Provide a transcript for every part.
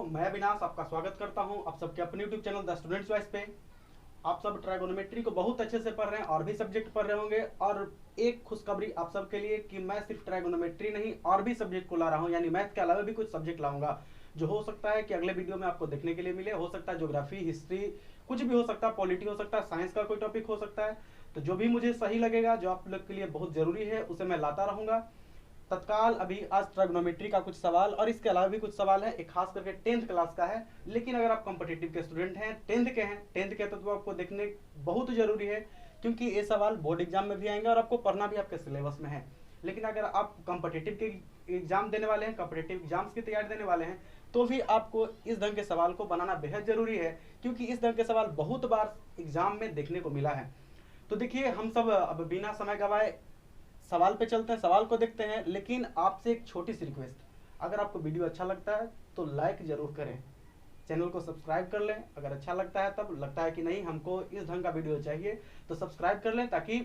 मैं अविनाश आपका स्वागत करता हूं आप सबके अपने YouTube channel the students choice पे। आप सब ट्राइगोनोमेट्री को बहुत अच्छे से पढ़ रहे हैं और भी सब्जेक्ट पढ़ रहे होंगे। और एक खुशखबरी आप सबके लिए कि मैं सिर्फ ट्राइगोनोमेट्री नहीं और भी सब्जेक्ट को ला रहा हूं, यानी मैथ के अलावा भी कुछ सब्जेक्ट लाऊंगा, जो हो सकता है कि अगले वीडियो में आपको देखने के लिए मिले। हो सकता है ज्योग्राफी, हिस्ट्री, कुछ भी हो सकता है, पॉलिटी हो सकता है, साइंस का कोई टॉपिक हो सकता है। तो जो भी मुझे सही लगेगा, जो आप लोग के लिए बहुत जरूरी है, उसे मैं लाता रहूंगा। तत्काल अभी आज ट्रिग्नोमेट्री का कुछ सवाल और इसके अलावा भी कुछ सवाल है, एक खास करके 10th क्लास का है। लेकिन अगर आप कॉम्पिटिटिव के स्टूडेंट हैं, 10th के तो आपको देखने बहुत जरूरी है, क्योंकि ये सवाल बोर्ड एग्जाम में भी आएंगे और आपको पढ़ना भी आपके सिलेबस में है। लेकिन अगर आप कॉम्पिटिटिव के एग्जाम देने वाले हैं, कॉम्पिटिटिव एग्जाम्स की तैयारी देने वाले हैं, तो भी आपको इस ढंग के सवाल को बनाना बेहद जरूरी है, क्योंकि इस ढंग के सवाल बहुत बार एग्जाम में देखने को मिला है। तो देखिए, हम सब अब बिना समय गवाए सवाल पे चलते हैं, सवाल को देखते हैं। लेकिन आपसे एक छोटी सी रिक्वेस्ट, अगर आपको वीडियो अच्छा लगता है तो लाइक जरूर करें, चैनल को सब्सक्राइब कर लें। अगर अच्छा लगता है, तब लगता है कि नहीं हमको इस ढंग का वीडियो चाहिए, तो सब्सक्राइब कर लें, ताकि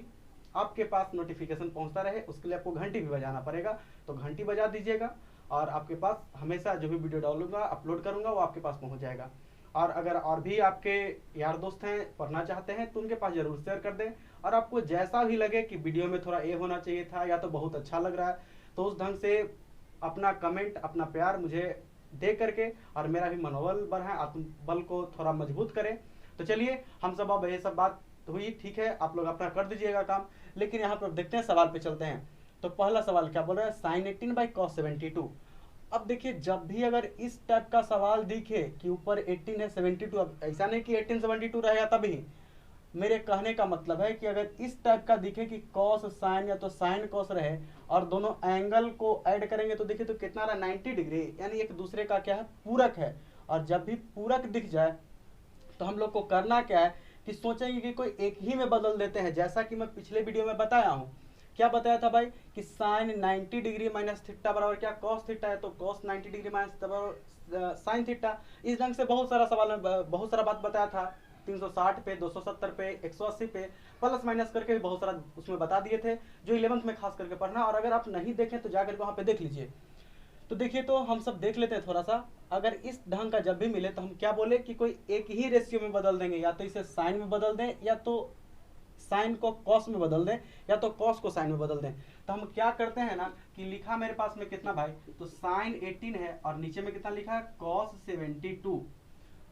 आपके पास नोटिफिकेशन पहुंचता रहे। उसके लिए आपको घंटी भी बजाना पड़ेगा, तो घंटी बजा दीजिएगा और आपके पास हमेशा जो भी वीडियो डालूंगा, अपलोड करूंगा, वो आपके पास पहुंच जाएगा। और अगर और भी आपके यार दोस्त हैं, पढ़ना चाहते हैं, तो उनके पास जरूर शेयर कर दें। और आपको जैसा भी लगे कि वीडियो में थोड़ा ये होना चाहिए था, या तो बहुत अच्छा लग रहा है, तो उस ढंग से अपना कमेंट, अपना प्यार मुझे दे करके और मेरा भी मनोबल बढ़ाएं, आत्मबल को थोड़ा मजबूत करें। तो चलिए, हम सब अब ये सब बात हुई, ठीक है, आप लोग अपना कर दीजिएगा काम। लेकिन यहाँ पर देखते हैं, सवाल पे चलते हैं। तो पहला सवाल क्या बोल रहा है, साइन 18 बाई कॉस 72। अब देखिए, जब भी अगर इस टाइप का सवाल दिखे कि ऊपर 18 है 72, अब ऐसा नहीं कि 18 72 रहेगा तभी। मेरे कहने का मतलब है कि अगर इस टाइप का दिखे कि कॉस साइन या तो साइन कॉस रहे और दोनों एंगल को ऐड करेंगे, तो देखिए तो कितना रहा, 90 डिग्री, यानी एक दूसरे का क्या है, पूरक है। और जब भी पूरक दिख जाए तो हम लोग को करना क्या है कि सोचेंगे कि कोई एक ही में बदल देते हैं। जैसा कि मैं पिछले वीडियो में बताया हूँ, क्या बताया था भाई, कि साइन 90 डिग्री माइनस थीटा बराबर क्या, कॉस थीटा है, तो कॉस 90 डिग्री माइनस बराबर साइन थीटा। इस ढंग से बहुत सारा सवाल में बहुत सारा बात बताया था। 360 पे, 270 पे, 180 पे प्लस माइनस करके भी बहुत सारा उसमें बता दिए थे, जो 11th में खास करके पढ़ना। और अगर आप नहीं देखें तो जाकर वहां पे देख लीजिए। तो देखिए, तो हम सब देख लेते हैं थोड़ा सा। अगर इस ढंग का जब भी मिले तो हम क्या बोले कि कोई एक ही रेशियो में बदल देंगे, या तो इसे साइन में बदल दें, या तो साइन को कॉस में बदल दें, या तो कॉस को साइन में बदल दें। तो हम क्या करते हैं ना कि लिखा मेरे पास में कितना भाई, तो साइन 18 है और नीचे में कितना लिखा है, कॉस 72।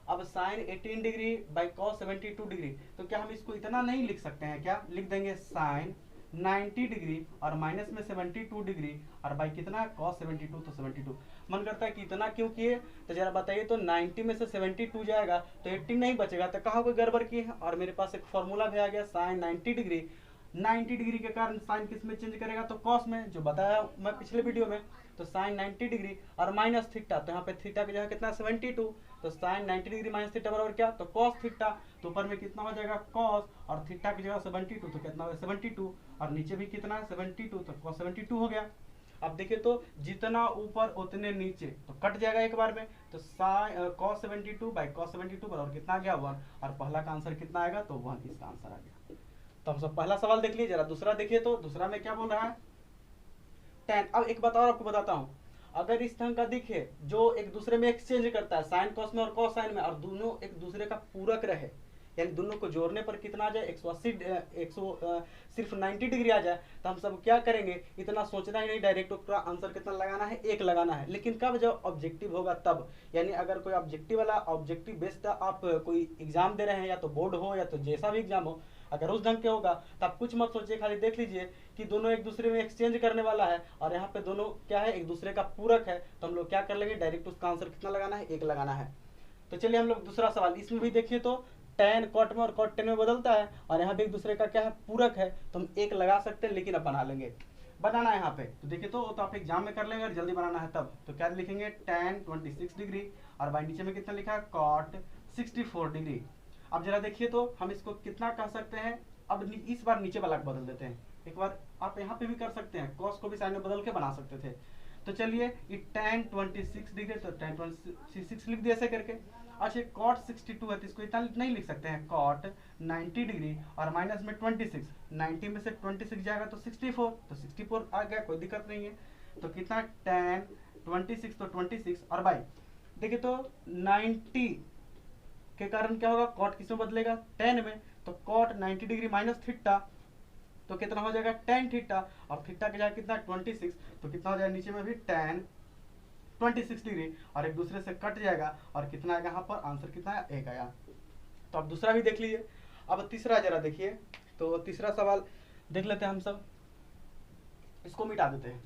अब sine 18 degree by cos 72 degree, तो क्या हम इसको इतना नहीं लिख सकते हैं, क्या लिख देंगे साइन 90 डिग्री और माइनस में 72 डिग्री और बाई कितना, कॉस 72, तो 72। मन करता है कि इतना क्यों किए, तो जरा बताइए, तो 90 में से 72 जाएगा तो 18 नहीं बचेगा, तो कहाँ कोई गड़बड़ की है। और मेरे पास एक फॉर्मूला भी आ गया, साइन 90 डिग्री, 90 डिग्री के कारण साइन किस में चेंज करेगा, तो कॉस में, जो बताया मैं पिछले वीडियो में। तो साइन 90 डिग्री और माइनस थीटा, तो यहाँ पे थीटा की जगह कितना, 72, तो साइन 90 डिग्री माइनस थीटा बराबर क्या, तो कॉस थीटा। तो ऊपर में कितना हो जाएगा, कॉस, और थीटा की जगह 72, तो कितना हो 72, और नीचे भी कितना है 72, तो कॉस 72 हो गया। अब देखिए, तो जितना ऊपर उतने नीचे, तो कट जाएगा एक बार में। तो कॉस 72 बाई कॉस 72 बराबर कितना आ गया, 1। और पहला का आंसर कितना आएगा, तो 1 इसका आंसर आ गया। तो हम सब पहला सवाल देख लीजिए, जरा दूसरा देखिए। तो दूसरा में क्या बोल रहा है, 10। अब एक बात और आपको बताता हूं, अगर इस ढंग का दिखे जो एक दूसरे में एक्सचेंज करता है, साइन कॉस में और कॉस साइन में, और दोनों एक दूसरे का पूरक रहे, यानी दोनों को जोड़ने पर कितना आ जाए, 180, सिर्फ 90 डिग्री आ जाए, तो हम सब क्या करेंगे, इतना सोचना ही नहीं, डायरेक्ट उसका आंसर कितना लगाना है, 1 लगाना है। लेकिन कब, जब ऑब्जेक्टिव होगा तब, यानी अगर कोई ऑब्जेक्टिव वाला, ऑब्जेक्टिव बेस्ड आप कोई एग्जाम दे रहे हैं, या तो बोर्ड हो या तो जैसा भी एग्जाम हो, अगर उस ढंग के होगा तो आप कुछ मत सोचिए, खाली देख लीजिए कि दोनों एक दूसरे में एक्सचेंज करने वाला है, और यहाँ पे दोनों क्या है, एक दूसरे का पूरक है, तो हम लोग क्या कर लेंगे, डायरेक्ट उसका आंसर कितना लगाना है, 1 लगाना है। तो चलिए हम लोग दूसरा सवाल, इसमें भी देखिए, तो tan कॉट में और कॉट 10 में बदलता है, और यहाँ पे एक दूसरे का क्या है, पूरक है, तो हम 1 लगा सकते हैं, लेकिन अब बना लेंगे, बनाना है यहाँ पे। तो देखिए, तो आप एग्जाम में कर लेंगे, अगर जल्दी बनाना है तब। तो क्या लिखेंगे, tan 26 डिग्री और भाई नीचे में कितना लिखा है, कॉट 64 डिग्री। अब जरा देखिए, तो हम इसको कितना कह सकते हैं। अब इस बार नीचे वाला बदल देते हैं, एक बार आप यहाँ पे भी कर सकते हैं, कॉस को भी साइन में बदल के बना सकते थे। तो चलिए, ये tan 26 डिग्री, तो tan 26 लिख दिया ऐसे करके। अच्छा, cot 62 है, तो इसको इतना नहीं लिख सकते हैं, cot 90 डिग्री और माइनस में 26, 90 में से 26 जाएगा तो 64, तो 64 आ गया, कोई दिक्कत नहीं है। तो कितना, tan 26, तो 26 और बाई देखिए तो 90 के कारण क्या होगा, कॉट किस में बदलेगा, टेन में। तो कॉट 90 डिग्री माइनस थीटा तो कितना हो जाएगा, टेन थीटा। और थीटा की जगह कितना 26, तो कितना हो जाएगा नीचे में भी टेन 26 डिग्री, और एक दूसरे से कट जाएगा और कितना आएगा यहाँ पर, आंसर कितना है, एक आया। तो अब दूसरा भी देख लीजिए। अब तीसरा जरा देखिए, तो तीसरा सवाल देख लेते हैं हम सब, इसको मिटा देते हैं।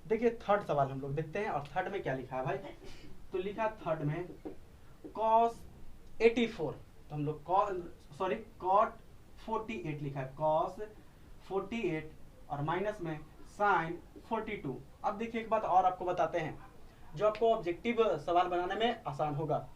देखिए थर्ड सवाल हम लोग देखते हैं, और थर्ड में क्या लिखा है भाई, तो लिखा थर्ड में cos 84, तो हम लोग cot 48 लिखा है, cos 48 और माइनस में sin 42। अब देखिए एक बात और आपको बताते हैं जो आपको ऑब्जेक्टिव सवाल बनाने में आसान होगा।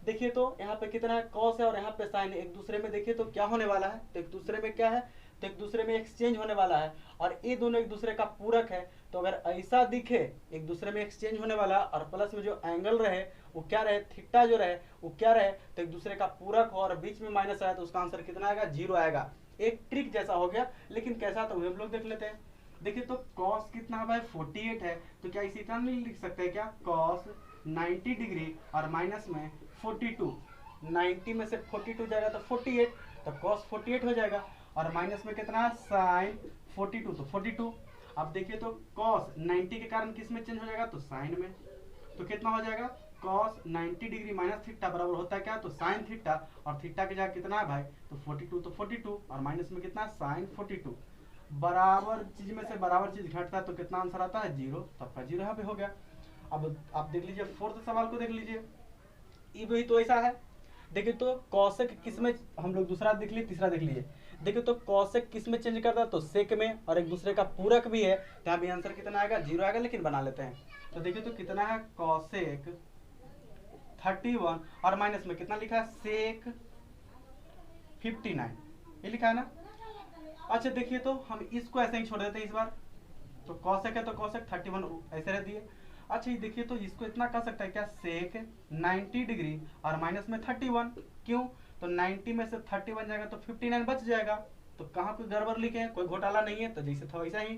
देखिए तो यहाँ पे कितना है, cos है और यहाँ पे sin, एक दूसरे में देखिए तो क्या होने वाला है, तो एक दूसरे में क्या है, तो एक दूसरे में एक्सचेंज होने वाला है, और ये दोनों एक दूसरे का पूरक है। तो अगर ऐसा दिखे एक दूसरे में एक्सचेंज होने वाला और प्लस में जो एंगल रहे वो क्या रहे, थीटा जो रहे वो क्या रहे, तो एक दूसरे का पूरक हो और बीच में माइनस आया तो उसका आंसर कितना आएगा, 0 आएगा। एक ट्रिक जैसा हो गया, लेकिन कैसा, तो हम लोग देख लेते हैं। देखिए तो cos कितना है भाई, 48 है, तो क्या इसी तरह नहीं लिख सकते हैं क्या, cos 90 डिग्री और माइनस में 42, 90 में से 42 जाएगा तो 48, तो cos 48 हो जाएगा, और माइनस में कितना sin 42, तो 42। अब देखिए तो cos 90 के कारण किस में चेंज हो जाएगा, तो sin में, तो कितना हो जाएगा, cos 90 डिग्री माइनस थीटा बराबर होता है क्या, तो sin थीटा, और थीटा की जगह कितना है भाई, तो 42, तो 42 और माइनस में कितना sin 42। बराबर चीज में से बराबर चीज घटता है तो कितना आंसर आता है, 0, तो आपका 0 यहाँ पे हो गया। अब आप देख लीजिए फोर्थ सवाल को देख लीजिए, ये भी तो ऐसा है। देखिए तो कौशिक किस में, हम लोग दूसरा देख लिए, तीसरा देख लीजिए। देखिए तो कौशिक किस में चेंज करता है, तो सेक में, और एक दूसरे का पूरक भी है, यहाँ भी आंसर कितना आएगा, 0 आएगा, लेकिन बना लेते हैं। तो देखिए तो कितना है, कौशिक 31 और माइनस में कितना लिखा है, सेक 59, ये लिखा है ना। अच्छा देखिए तो हम इसको ऐसे ही छोड़ देते हैं इस बार, तो कौशिक है तो कौशिक 31 ऐसे रह दिए। अच्छा ये देखिए तो इसको इतना कर सकता है क्या, सेक 90 डिग्री और माइनस में 31, क्यों, तो 90 में से 31 जाएगा तो 59 बच जाएगा। तो कहाँ कोई गड़बड़ लिखे हैं, कोई घोटाला नहीं है, तो जैसे था वैसा ही।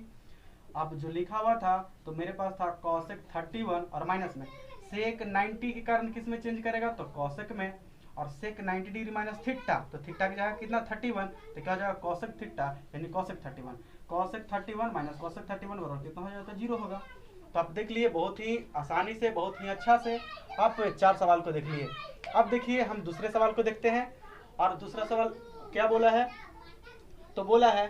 अब जो लिखा हुआ था तो मेरे पास था कौशिक 31 और माइनस में सेक 90 के कारण किस में चेंज करेगा, तो कौशिक में, और सेक 90 डिग्री माइनस थीटा, तो थीटा की जगह कितना 31, तो क्या हो जाएगा कौशिक थीटा यानी कौशिक 31, कौशिक 31 माइनस कौशिक 31 बराबर कितना हो जाएगा, तो 0 होगा। तो आप देख लिए बहुत ही आसानी से, बहुत ही अच्छा से आप 4 सवाल को देख लिए। अब देखिए हम दूसरे सवाल को देखते हैं, और दूसरा सवाल क्या बोला है, तो बोला है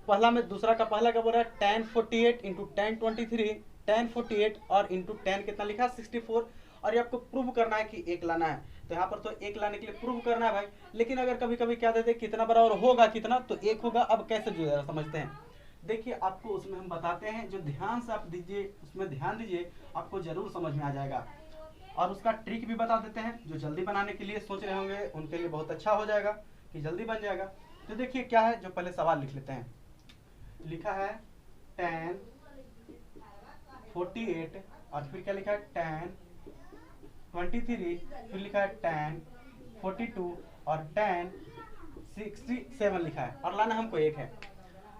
पहला में, दूसरा का पहला क्या बोल रहा है, tan 48 इंटू tan 23, tan 48 और इंटू tan कितना लिखा 64, और ये आपको प्रूव करना है कि एक लाना है। तो यहाँ पर तो एक लाने के लिए प्रूव करना है भाई, लेकिन अगर कभी कभी क्या देते कितना बराबर होगा कितना, तो एक होगा। अब कैसे जो समझते हैं, देखिए आपको उसमें हम बताते हैं, जो ध्यान से आप दीजिए, उसमें ध्यान दीजिए, आपको जरूर समझ में आ जाएगा। और उसका ट्रिक भी बता देते हैं, जो जल्दी बनाने के लिए सोच रहे होंगे उनके लिए बहुत अच्छा हो जाएगा कि जल्दी बन जाएगा। तो देखिए क्या है, जो पहले सवाल लिख लेते हैं। लिखा है tan 48 और फिर क्या लिखा है tan 23, फिर लिखा है tan 42 और tan 67 लिखा है, और लाना हमको एक है।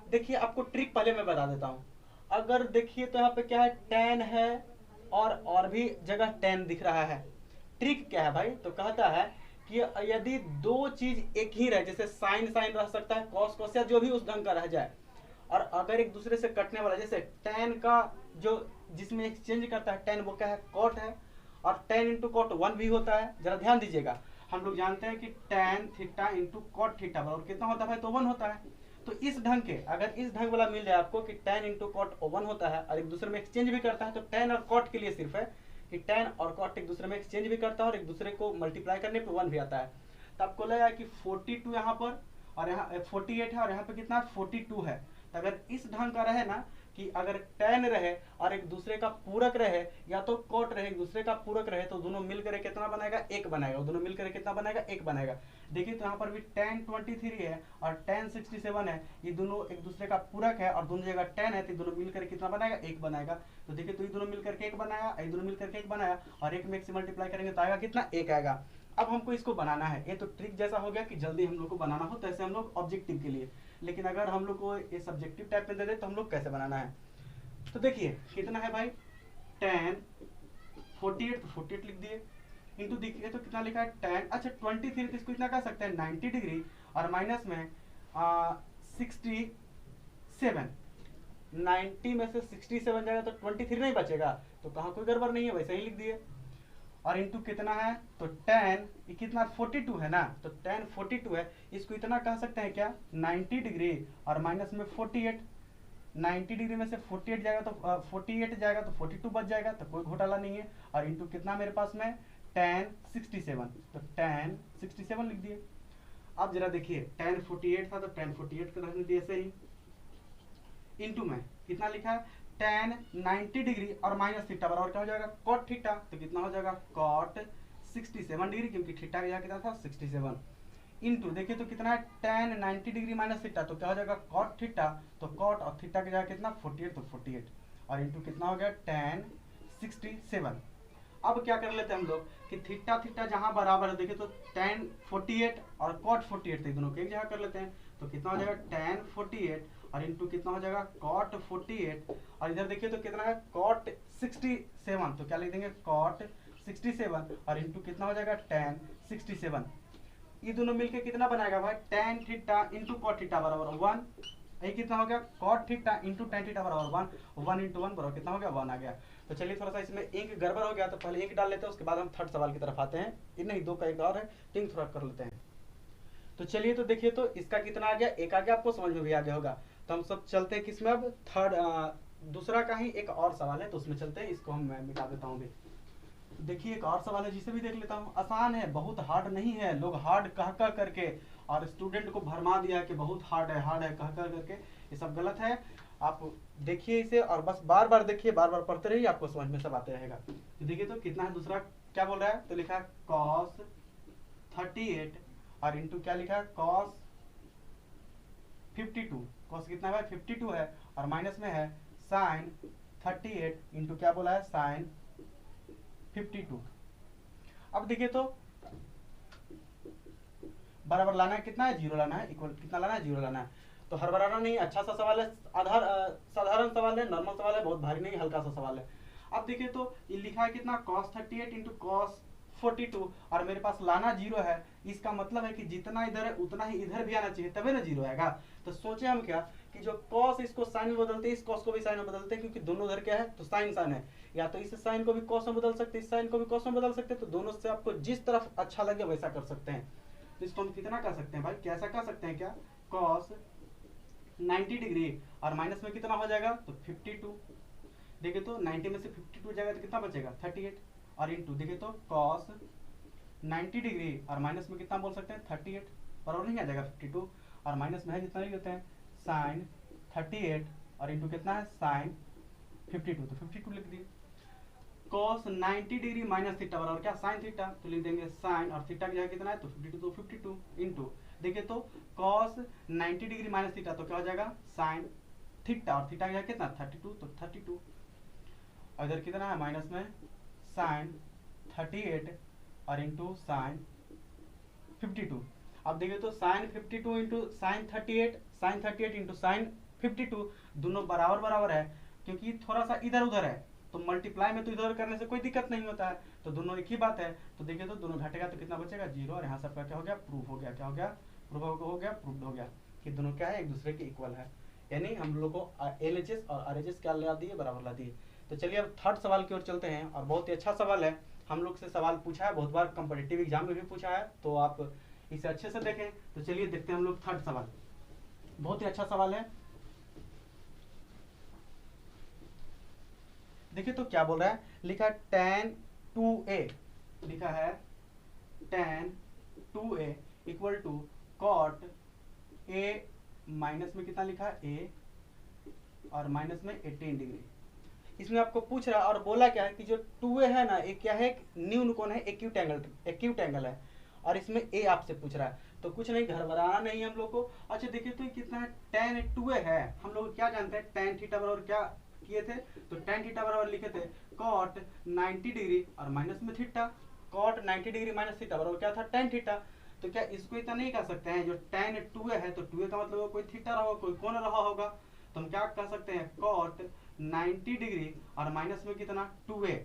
देखिए आपको ट्रिक पहले मैं बता देता हूँ। अगर देखिए तो यहाँ पे क्या है, tan है और भी जगह tan दिख रहा है। ट्रिक क्या है भाई, तो कहता है कि यदि दो चीज एक ही रहे, जैसे साइन साइन रह सकता है, कॉस कॉस या जो भी उस ढंग का रह जाए, और अगर एक दूसरे से कटने वाला, जैसे tan का जो जिसमें एक्सचेंज करता है tan, वो क्या है, कॉट है, और tan इंटू कॉट 1 भी होता है। जरा ध्यान दीजिएगा, हम लोग जानते हैं कि tan theta into cot theta बराबर कितना होता है भाई, तो 1 होता है। तो इस ढंग के, अगर इस ढंग वाला मिल जाए आपको कि tan इंटू कॉट 1 होता है और एक दूसरे में एक्सचेंज भी करता है, तो tan और कॉट के लिए सिर्फ है कि tan और कॉट एक दूसरे में एक्सचेंज भी करता है और एक दूसरे को मल्टीप्लाई करने पे 1 भी आता है। तो आपको लगा कि 42 यहाँ पर, और यहाँ 48 है, और यहाँ पे कितना 42 है। तो अगर इस ढंग का रहे ना कि अगर tan रहे और एक दूसरे का पूरक रहे, या तो कॉट रहे एक दूसरे का पूरक रहे, तो दोनों मिलकर कितना बनाएगा, 1 बनाएगा। दोनों मिलकर कितना बनाएगा, 1 बनाएगा। देखिए तो यहाँ पर भी tan 23 है और tan 67 है, ये दोनों एक दूसरे का पूरक है और दोनों जगह tan है, तो दोनों मिलकर कितना बनाएगा, 1 बनाएगा। तो देखिए तो ये दोनों मिलकर 1 बनाया, ये दोनों मिलकर 1 बनाया, और 1 में 1 से मल्टीप्लाई करेंगे तो आएगा कितना, 1 आएगा। अब हमको इसको बनाना है, ये तो ट्रिक जैसा हो गया कि जल्दी हम लोग को बनाना हो, तो ऐसे हम लोग ऑब्जेक्टिव के लिए। लेकिन अगर हम लोग को ये सब्जेक्टिव टाइप में दे दे तो हम लोग कैसे बनाना है। तो देखिए कितना है भाई, tan 48, तो 48 लिख दिए, इंटू देखिए तो कितना लिखा है tan, अच्छा 23, तो इसको इतना कह सकते हैं 90 डिग्री और माइनस में 67, 90 में से 67 जाएगा तो 23 नहीं बचेगा, तो कहाँ कोई गड़बड़ नहीं है, वैसे ही लिख दिए। और इंटू कितना है, तो tan ये कितना 42 है ना, तो tan 42 है, इसको इतना कह सकते हैं क्या 90 डिग्री और माइनस में 48, 90 डिग्री में से 48 जाएगा तो 48 जाएगा तो 42 बच जाएगा, तो कोई घोटाला नहीं है। और इंटू कितना मेरे पास में tan 67, तो tan 67 लिख दिए। अब जरा देखिए tan 48 था तो tan 48 को रखने दिए ऐसे ही, इंटू में कितना लिखा है tan 90 डिग्री और माइनस थीटा बराबर क्या हो जाएगा cot थीटा, तो कितना हो जाएगा cot 67 डिग्री, क्योंकि थीटा यहाँ कितना था 67, इंटू देखिए तो कितना है tan 90 डिग्री माइनस थीटा, तो क्या हो जाएगा cot थीटा, तो cot और थीटा की जगह कितना 48, तो 48 और इंटू कितना हो गया tan 67। अब क्या कर लेते हैं हम लोग कि थीटा थीटा जहां बराबर है, देखिए तो tan 48 और cot 48, तो दोनों को एक जगह कर लेते हैं, तो कितना हो जाएगा tan 48 और इंटू कितना हो जाएगा cot 48, और इधर देखिए तो कितना है cot 67, तो क्या लिख देंगे cot 67 और इंटू कितना हो जाएगा tan 67। ये दोनों मिलके कितना बनाएगा भाई tan theta into cot theta बराबर 1, यही कितना हो गया cot theta into tan theta बराबर 1, 1 इंटू 1 बराबर कितना हो गया 1 आ गया। तो चलिए थोड़ा सा इसमें इंक गड़बड़ हो गया, तो पहले इंक डाल लेते हैं, उसके बाद हम थर्ड सवाल की तरफ आते हैं। नहीं, दो का एक और है, इंक थोड़ा कर लेते हैं। तो चलिए तो देखिए तो इसका कितना आ गया, एक आ गया, आपको समझ में भी आ गया होगा। तो हम सब चलते हैं किसमें, अब थर्ड दूसरा का ही एक और सवाल है, तो उसमें चलते हैं, इसको हम मिटा देता हूँ। देखिए एक और सवाल है जिसे भी देख लेता हूँ, आसान है, बहुत हार्ड नहीं है। लोग हार्ड कह कह करके और स्टूडेंट को भरमा दिया कि बहुत हार्ड है कह कह करके, ये सब गलत है। आप देखिए इसे और बस बार बार देखिए, बार बार पढ़ते रहिए, आपको समझ में सब आते रहेगा। तो देखिए तो कितना है, दूसरा क्या बोल रहा है, तो लिखा है cos 38 और इंटू क्या लिखा है cos 52, cos कितना है 52 है और माइनस में है sin 38 इंटू क्या बोला है sin 52। अब देखिए तो बराबर लाना है, कितना है 0 लाना है, इक्वल कितना लाना है 0 लाना है। तो हड़बड़ाना नहीं, अच्छा सा सवाल है, साधारण सवाल है, नॉर्मल सवाल है, बहुत भारी नहीं, हल्का सा सवाल है। अब देखिए तो ये लिखा है कितना cos 38 इंटू cos 42 और मेरे पास लाना 0 है, इसका मतलब है कि जितना इधर है उतना ही इधर भी आना चाहिए, तभी ना 0 आएगा। तो सोचे हम क्या कि जो cos इसको साइन में बदलते हैं, इस cos को भी साइन में बदलते हैं, क्योंकि दोनों उधर क्या है तो साइन साइन है, या तो इस साइन को भी cos में बदल सकते हैं, इस साइन को भी cos में बदल सकते हैं, तो दोनों से आपको जिस तरफ अच्छा लगे वैसा कर सकते हैं। तो इसको हम कितना कर सकते हैं भाई, कैसा कर सकते हैं क्या, cos 90 डिग्री और माइनस में कितना हो जाएगा तो 52, देखिए तो 90 में से 52 जाएगा तो कितना बचेगा 38 और इंटू देखिए तो cos 90 डिग्री और माइनस में कितना बोल सकते हैं 38, बराबर नहीं आ जाएगा 52 और माइनस में है जितना लिख देते हैं sin 38 और इंटू कितना है sin 52, तो 52 लिख दिए। cos 90 डिग्री माइनस थीटा बराबर क्या sin थीटा, तो लिख देंगे sin और थीटा की जगह कितना है तो 52, तो 52 इंटू देखिए तो cos 90 डिग्री माइनस थीटा, तो क्या हो जाएगा sin थीटा और थीटा की जगह कितना 32, तो 32 और इधर कितना है माइनस में sin 38 और इंटू sin 52। अब देखिए तो sin 52 into sin 38 into sin 52 दोनों बराबर बराबर है, क्योंकि थोड़ा सा इधर उधर है, तो मल्टीप्लाई में तो इधर करने से कोई दिक्कत नहीं होता है, तो दोनों एक ही बात है। तो देखिए तो दोनों घटेगा तो कितना बचेगा 0 और यहाँ सबका क्या हो गया प्रूफ हो गया, क्या हो गया प्रूफ हो गया प्रूफ हो गया कि दोनों क्या है एक दूसरे के इक्वल है, यानी हम लोग को LHS और RHS क्या ला दिए बराबर ला दिए। तो चलिए अब थर्ड सवाल की ओर चलते हैं, और बहुत ही अच्छा सवाल है, हम लोग से सवाल पूछा है, बहुत बार कॉम्पिटिटिव एग्जाम में भी पूछा है, तो आप इसे अच्छे से देखें। तो चलिए देखते हैं हम लोग थर्ड सवाल, बहुत ही अच्छा सवाल है। देखिए तो क्या बोल रहा है, लिखा है tan 2a, लिखा है tan 2a equal to cot a minus में कितना लिखा है a और माइनस में 18 डिग्री। इसमें आपको पूछ रहा है और बोला क्या है कि जो 2a है ना, ये क्या है न्यून कोण है, एक्यूट एंगल है, और इसमें a आपसे पूछ रहा है, तो कुछ नहीं घबराना नहीं हम लोग को। अच्छा देखिए तो कितना है tan 2a है, हम लोग क्या जानते हैं tan थीटा बराबर क्या किए थे, तो tan थीटा बराबर लिखे थे cot 90 डिग्री और माइनस में theta, cot 90 degree minus theta बराबर क्या था tan थीटा। तो क्या इसको इतना नहीं कह सकते हैं, जो tan 2a है तो 2a का मतलब कोई थीटा रहा होगा, कोई कोण रहा होगा, तो हम क्या कह सकते हैं cot 90 डिग्री और माइनस में कितना 2a,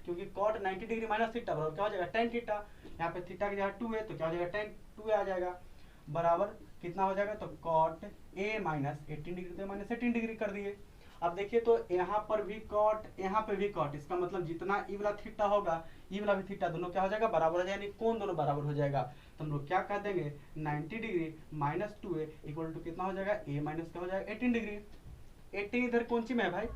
क्योंकि cot 90 डिग्री माइनस थीटा बराबर क्या हो जाएगा tan थीटा, यहाँ पे थीटा की जगह 2a तो क्या हो जाएगा tan 2a आ जाएगा, बराबर कितना हो जाएगा, तो cot a माइनस 18 डिग्री तो माइनस 18 डिग्री कर दिए। अब देखिए तो यहाँ पर भी cot, यहाँ पे भी cot, इसका मतलब जितना ई वाला थीटा होगा ई वाला भी थीटा, दोनों क्या हो जाएगा बराबर हो जाएगा, यानी कोण दोनों बराबर हो जाएगा। तो हम लोग क्या कह देंगे 90 degree minus 2a equal to कितना हो जाएगा a माइनस क्या हो जाएगा 18 डिग्री। 18 इधर कौन सी में है भाई,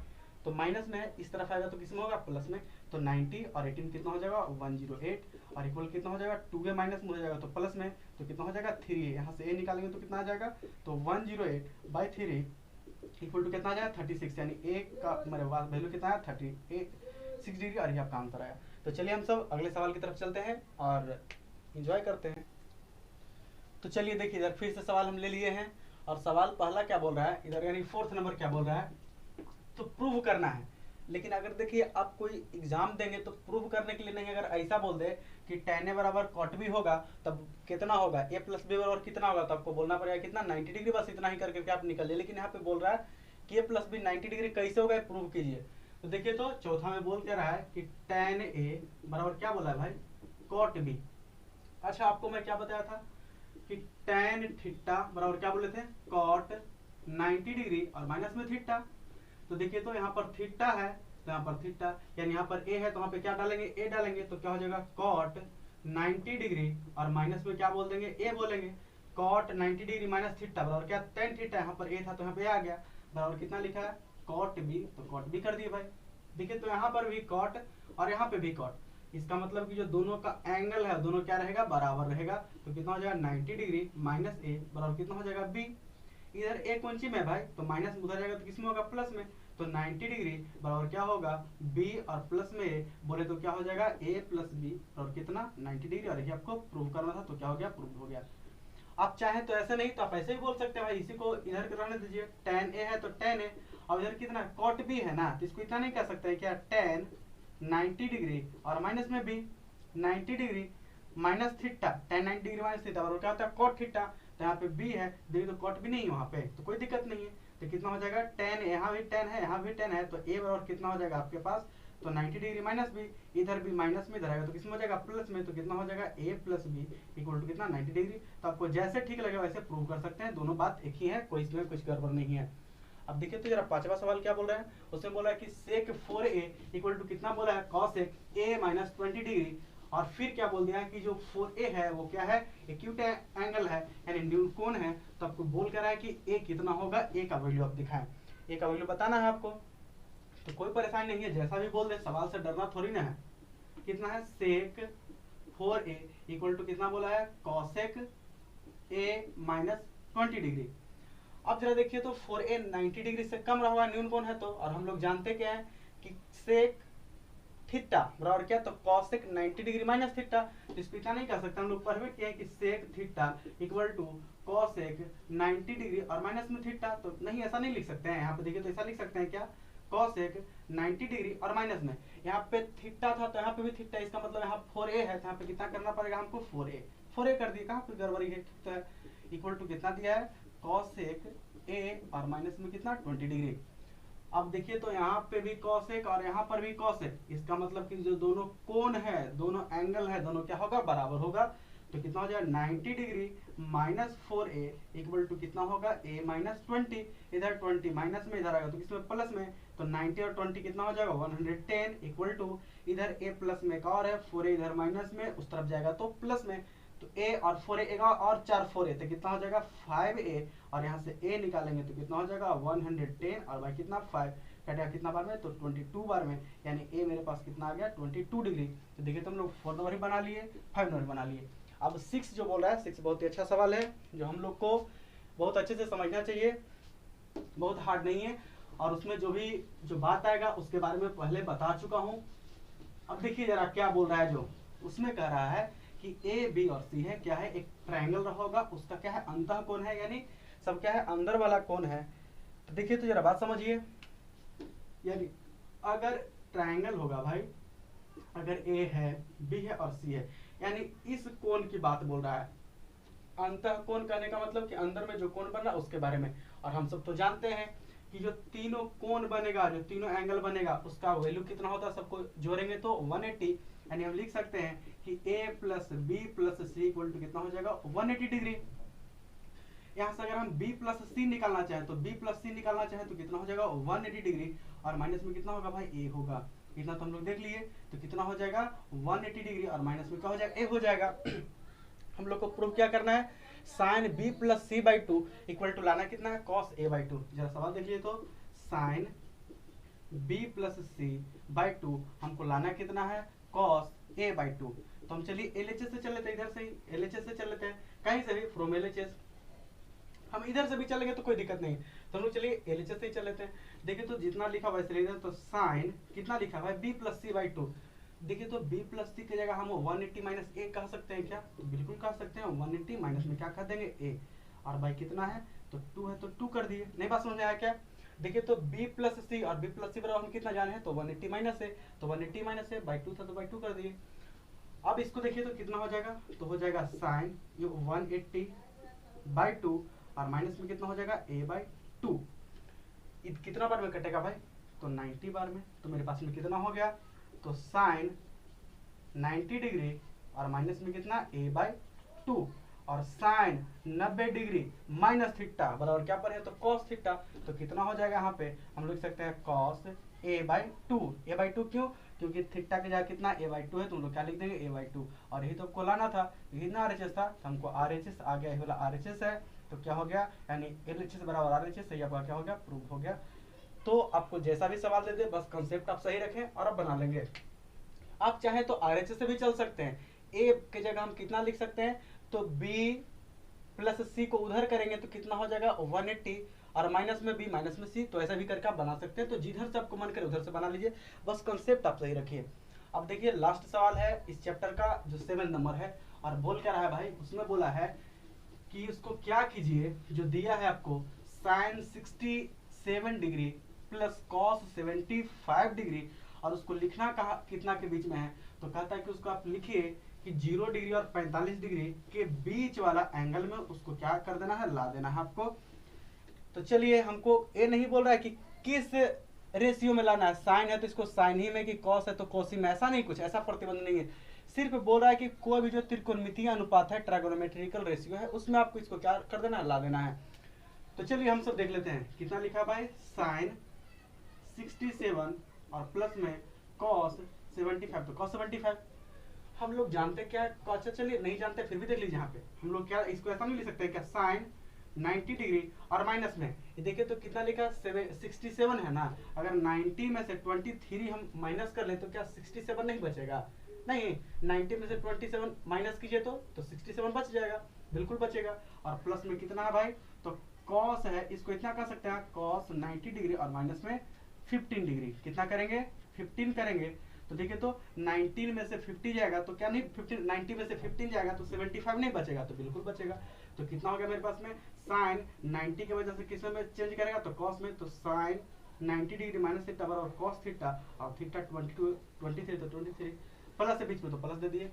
तो माइनस में है, इस तरफ आएगा तो किस में होगा प्लस में, तो 90 और 18 कितना हो जाएगा 108 और इक्वल कितना हो जाएगा 2a माइनस में हो जाएगा तो प्लस में, तो कितना हो जाएगा 3a, यहाँ से a निकालेंगे तो कितना आ जाएगा, तो 108/3 इक्वल टू कितना आ जाएगा 36, यानी a का मेरे पास वैल्यू कितना है 36 डिग्री, और ये आपका आंसर आया। तो चलिए हम सब अगले सवाल की तरफ चलते हैं और एंजॉय करते हैं। तो चलिए देखिए इधर फिर से सवाल हम ले लिए हैं, और सवाल पहला क्या बोल रहा है इधर, यानी 4th नंबर क्या बोल रहा है, तो प्रूव करना है। लेकिन अगर देखिए आप कोई एग्जाम देंगे तो प्रूव करने के लिए नहीं, अगर ऐसा बोल दे कि tan a बराबर cot b होगा तब कितना होगा a प्लस b बराबर कितना होगा, तो आपको बोलना पड़ेगा कितना 90 डिग्री, बस इतना ही करके आप निकल लिए। लेकिन यहाँ पे बोल रहा है कि a प्लस b 90 डिग्री कैसे होगा प्रूव कीजिए। तो देखिए तो चौथा में बोल के रहा है कि tan a बराबर क्या बोला है भाई cot b। अच्छा आपको मैं क्या बताया था कि tan थीटा बराबर क्या बोले थे cot 90 डिग्री और माइनस में थीटा। तो देखिए तो यहाँ पर थीटा है तो यहाँ पर थीटा, यानी यहाँ पर a है तो वहाँ पे क्या डालेंगे a डालेंगे, तो क्या हो जाएगा cot 90 डिग्री और माइनस में क्या बोल देंगे a बोलेंगे, cot 90 डिग्री माइनस थीटा बराबर क्या tan थीटा, यहाँ पर a था तो यहाँ पे a आ गया, बराबर कितना लिखा है cot b, तो cot b कर दिए भाई। देखिए तो यहाँ पर भी cot और यहाँ पे भी cot, इसका मतलब कि जो दोनों का एंगल है दोनों क्या रहेगा बराबर रहेगा, तो कितना हो जाएगा 90 डिग्री माइनस a बराबर कितना हो जाएगा b। इधर a कौन सी में है भाई, तो माइनस उधर जाएगा तो किसमें होगा प्लस में, तो 90 डिग्री बराबर क्या होगा b और प्लस में a, बोले तो क्या हो जाएगा a प्लस b और कितना 90 डिग्री, और ये आपको प्रूव करना था तो क्या हो गया प्रूव हो गया। आप चाहें तो ऐसे नहीं तो आप ऐसे भी बोल सकते हैं भाई, इसी को इधर रहने दीजिए, tan a है तो tan a, और इधर कितना cot b है ना, तो इसको इतना नहीं कह सकते क्या tan 90 डिग्री और माइनस में b 90 degree minus theta, tan 90 degree minus theta बराबर क्या होता है cot थीटा, तो यहाँ पे b है देखिए तो cot b नहीं है वहाँ पे, तो कोई दिक्कत नहीं है। तो कितना हो जाएगा tan, यहाँ भी tan है यहाँ भी tan है, तो a बराबर कितना हो जाएगा आपके पास, तो 90 डिग्री माइनस b, इधर भी माइनस में इधर आएगा तो किसमें हो जाएगा प्लस में, तो कितना हो जाएगा a plus b equal to कितना 90 डिग्री। तो आपको जैसे ठीक लगे वैसे प्रूव कर सकते हैं, दोनों बात एक ही है, कोई इसमें कुछ गड़बड़ नहीं है। अब देखिए तो जरा पांचवा सवाल क्या बोल रहा है, उसमें बोला है कि sec 4a इक्वल टू कितना बोला है cosec a माइनस 20 डिग्री, और फिर क्या बोल दिया है कि जो 4a है वो क्या है एक्यूट एंगल है यानी न्यून कोण है, तो आपको बोल कर रहा है कि a कितना होगा, a का वैल्यू आप दिखाएं, a का वैल्यू बताना है आपको। तो कोई परेशानी नहीं है, जैसा भी बोल दे सवाल से डरना थोड़ी ना है। कितना है sec 4a इक्वल टू कितना बोला है cosec a माइनस 20 डिग्री। अब जरा देखिए तो 4a 90 डिग्री से कम रहा हुआ न्यून कोण है, तो और हम लोग जानते क्या है कि sec थीटा बराबर क्या, तो cosec 90 डिग्री माइनस थीटा, तो इसको इतना नहीं कर सकते, हम लोग पढ़ किया है कि sec theta equal to cosec 90 degree और माइनस में थीटा, तो नहीं ऐसा नहीं लिख सकते हैं। यहाँ पे देखिए तो ऐसा लिख सकते हैं क्या cosec 90 डिग्री और माइनस में यहाँ पे थीटा था तो यहाँ पे भी थीटा, इसका मतलब यहाँ 4a है तो यहाँ पे कितना करना पड़ेगा हमको 4a कर दिए, कहाँ पे गड़बड़ी है, तो इक्वल टू कितना दिया है cosec a और माइनस में कितना 20 डिग्री। अब देखिए तो यहाँ पे भी cosec और यहाँ पर भी cosec, इसका मतलब कि जो दोनों कोण है दोनों एंगल है दोनों क्या होगा बराबर होगा, तो कितना हो जाएगा 90 degree minus 4a equal to कितना होगा a माइनस 20, इधर 20 माइनस में इधर आएगा तो किसमें प्लस में, तो 90 और 20 कितना हो जाएगा 110 इक्वल टू इधर a प्लस में एक और है 4a इधर माइनस में उस तरफ जाएगा तो प्लस में, तो a और 4a और 4 4a तो कितना हो जाएगा 5a, और यहाँ से a निकालेंगे तो कितना हो जाएगा 110 और भाई कितना 5 कटेगा कितना बार में, तो 22 बार में, यानी a मेरे पास कितना आ गया 22 डिग्री। तो देखिए तो हम लोग 4 नंबर ही बना लिए 5 नंबर बना लिए। अब 6 जो बोल रहा है 6 बहुत ही अच्छा सवाल है जो हम लोग को बहुत अच्छे से समझना चाहिए, बहुत हार्ड नहीं है, और उसमें जो बात आएगा उसके बारे में पहले बता चुका हूँ। अब देखिए जरा क्या बोल रहा है, जो उसमें कह रहा है कि ए बी और सी है क्या है एक ट्रायंगल रहा होगा, उसका क्या है अंतः कोण है यानी सब क्या है अंदर वाला कोण है। तो देखिए तो जरा बात समझिए, यानी अगर ट्रायंगल होगा भाई, अगर ए है बी है और सी है, यानी इस कोण की बात बोल रहा है, अंतः कोण कहने का मतलब कि अंदर में जो कोण बन रहा है उसके बारे में। और हम सब तो जानते हैं कि जो तीनों कोण बनेगा, जो तीनों एंगल बनेगा, उसका वैल्यू कितना होता है, सबको जोड़ेंगे तो 180। यानी हम लिख सकते हैं कि a plus B plus C equal to कितना हो जाएगा 180 डिग्री। यहाँ से अगर हम b प्लस सी निकालना चाहें तो b प्लस सी निकालना चाहें तो कितना हो जाएगा 180 डिग्री। और माइनस में कितना होगा भाई, a होगा। इतना तो हम लोग देख लिए। तो कितना हो जाएगा 180 डिग्री और माइनस में क्या हो जाएगा, a हो जाएगा। हम लोग को प्रूव क्या करना है, sine b plus C by two equal to लाना कितना है, कॉस a बाई टू। जरा सवाल देखिए तो sine b plus C by two हमको लाना कितना है, कॉस a बाई टू। तो हम चलिए LHS से चल लेते हैं, इधर से ही LHS से चल लेते हैं, कहीं से भी फ्रॉम LHS। हम इधर से भी चलेंगे तो कोई दिक्कत नहीं, तो हम लोग चलिए LHS से ही चल लेते हैं। देखिए तो जितना लिखा हुआ है इधर, तो साइन कितना लिखा हुआ है b plus C by two. देखिए तो b प्लस सी की जगह हम 180 माइनस a कह सकते हैं क्या, तो बिल्कुल कह सकते हैं। 180 माइनस में क्या कर देंगे, a। और बाई कितना है, तो 2 है, तो 2 कर दिए। नहीं बात समझ में आया क्या। देखिए तो b प्लस सी और b प्लस सी बराबर हम कितना जाने हैं, तो 180 माइनस है, तो 180 माइनस है, बाई 2 था तो बाई 2 कर दिए। अब इसको देखिए तो कितना हो जाएगा, तो हो जाएगा साइन ये 180 बाई 2 और माइनस में कितना हो जाएगा a बाई 2। कितना बार में कटेगा भाई, तो 90 बार में। तो मेरे पास में कितना हो गया, तो साइन 90 डिग्री और माइनस में कितना a बाई 2 और साइन 90 डिग्री माइनस थीटा बराबर क्या पर है, तो कॉस थीटा। तो कितना हो जाएगा, यहाँ पे हम लिख सकते हैं cos a by 2। a by 2 क्यों, क्योंकि थीटा की जगह कितना a बाई 2 है, तो हम लोग क्या लिख देंगे a बाई 2। और यही तो आपको लाना था, यही ना RHS था, तो हमको RHS आ गया, ये वाला RHS है। तो क्या हो गया, यानी LHS बराबर RHS, सही आपका क्या हो गया, प्रूव हो गया। तो आपको जैसा भी सवाल दे दे, बस कंसेप्ट आप सही रखें और आप बना लेंगे। आप चाहें तो RHS से भी चल सकते हैं। a की जगह हम कितना लिख सकते हैं, तो b प्लस सी को उधर करेंगे तो कितना हो जाएगा 180 और माइनस में b माइनस में c, तो ऐसा भी करके आप बना सकते हैं। तो जिधर से आपको मन करे उधर से बना लीजिए, बस कंसेप्ट आप सही रखिए। अब देखिए लास्ट सवाल है इस चैप्टर का, जो 7 नंबर है। और बोल क्या रहा है भाई, उसमें बोला है कि उसको क्या कीजिए, जो दिया है आपको sine 67 degree plus cos 75 degree, और उसको लिखना कहा कितना के बीच में है, तो कहता है कि उसको आप लिखिए कि 0 डिग्री और 45 डिग्री के बीच वाला एंगल में उसको क्या कर देना है, ला देना है आपको। तो चलिए, हमको ये नहीं बोल रहा है कि किस रेशियो में लाना है, साइन है तो इसको साइन ही में, कि कॉस है तो कॉस ही में, ऐसा नहीं, कुछ ऐसा प्रतिबंध नहीं है। सिर्फ बोल रहा है कि कोई भी जो त्रिकोणमितीय अनुपात है, ट्राइगोनोमेट्रिकल रेशियो है, उसमें आपको इसको क्या कर देना है, ला देना है। तो चलिए हम सब देख लेते हैं कितना लिखा भाई, साइन 67 और प्लस में कॉस 75। तो कॉस 75 हम लोग जानते क्या है, अच्छा चलिए नहीं जानते फिर भी देख लीजिए। यहाँ पे हम लोग क्या इसको ऐसा नहीं लिख सकते क्या, साइन 90 डिग्री और माइनस में ये देखिए तो कितना लिखा 67 है ना। अगर 90 में से 23 हम माइनस कर ले तो क्या 67 नहीं बचेगा, नहीं 90 में से 27 माइनस कीजिए तो 67 बच जाएगा, बिल्कुल बचेगा। और प्लस में कितना है भाई, तो कॉस है, इसको इतना कर सकते हैं कॉस 90 डिग्री और माइनस में 15 डिग्री, कितना करेंगे 15 करेंगे। तो देखिए तो 19 में से 50 जाएगा तो क्या नहीं 15, 90 में से 15 जाएगा तो 75 नहीं बचेगा, तो बिल्कुल बचेगा। तो कितना हो गया मेरे पास में, साइन 90 की वजह से किस में चेंज करेगा, तो कॉस में, तो साइन 90 डिग्री माइनस थीटा बराबर कॉस थीटा और थीटा 23 तो 23 प्लस है बीच में तो प्लस दे दिए।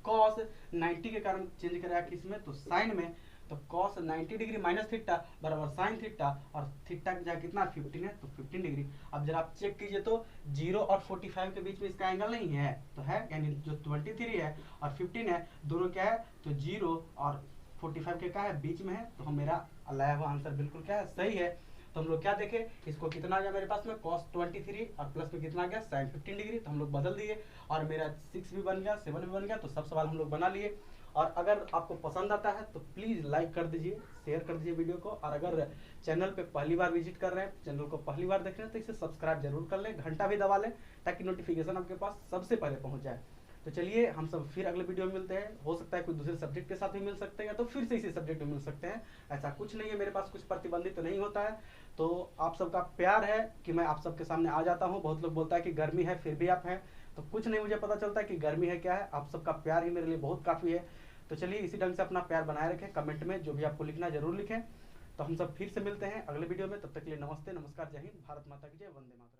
कॉस 90 के कारण चेंज करेगा किस में, तो साइन में, तो कॉस 90 डिग्री माइनस थीटा बराबर साइन थीटा और थीटा की जगह कितना 15 है तो 15 डिग्री। अब जरा आप चेक कीजिए तो 0 और 45 के बीच में इसका एंगल नहीं है, तो है, यानी जो 23 है और 15 है दोनों क्या है, तो 0 और 45 के क्या है बीच में है। तो हम मेरा लाया हुआ आंसर बिल्कुल क्या है, सही है। तो हम लोग क्या देखे, इसको कितना आ गया मेरे पास में cos 23 और प्लस में कितना आ गया sin 15 डिग्री, तो हम लोग बदल दिए और मेरा 6 भी बन गया 7 भी बन गया। तो सब सवाल हम लोग बना लिए। और अगर आपको पसंद आता है तो प्लीज़ लाइक कर दीजिए, शेयर कर दीजिए वीडियो को। और अगर चैनल पे पहली बार विजिट कर रहे हैं, चैनल को पहली बार देख रहे हैं, तो इसे सब्सक्राइब जरूर कर लें, घंटा भी दबा लें ताकि नोटिफिकेशन आपके पास सबसे पहले पहुँच जाए। तो चलिए हम सब फिर अगले वीडियो में मिलते हैं। हो सकता है कोई दूसरे सब्जेक्ट के साथ भी मिल सकते हैं, तो फिर से इसी सब्जेक्ट में मिल सकते हैं। ऐसा कुछ नहीं है, मेरे पास कुछ प्रतिबंधित तो नहीं होता है। तो आप सबका प्यार है कि मैं आप सबके सामने आ जाता हूँ। बहुत लोग बोलता है कि गर्मी है फिर भी आप हैं, तो कुछ नहीं, मुझे पता चलता है कि गर्मी है क्या है, आप सबका प्यार ही मेरे लिए बहुत काफ़ी है। तो चलिए इसी ढंग से अपना प्यार बनाए रखें, कमेंट में जो भी आपको लिखना जरूर लिखें। तो हम सब फिर से मिलते हैं अगले वीडियो में, तब तक के लिए नमस्ते, नमस्कार, जय हिंद, भारत माता की जय, वंदे मातरम।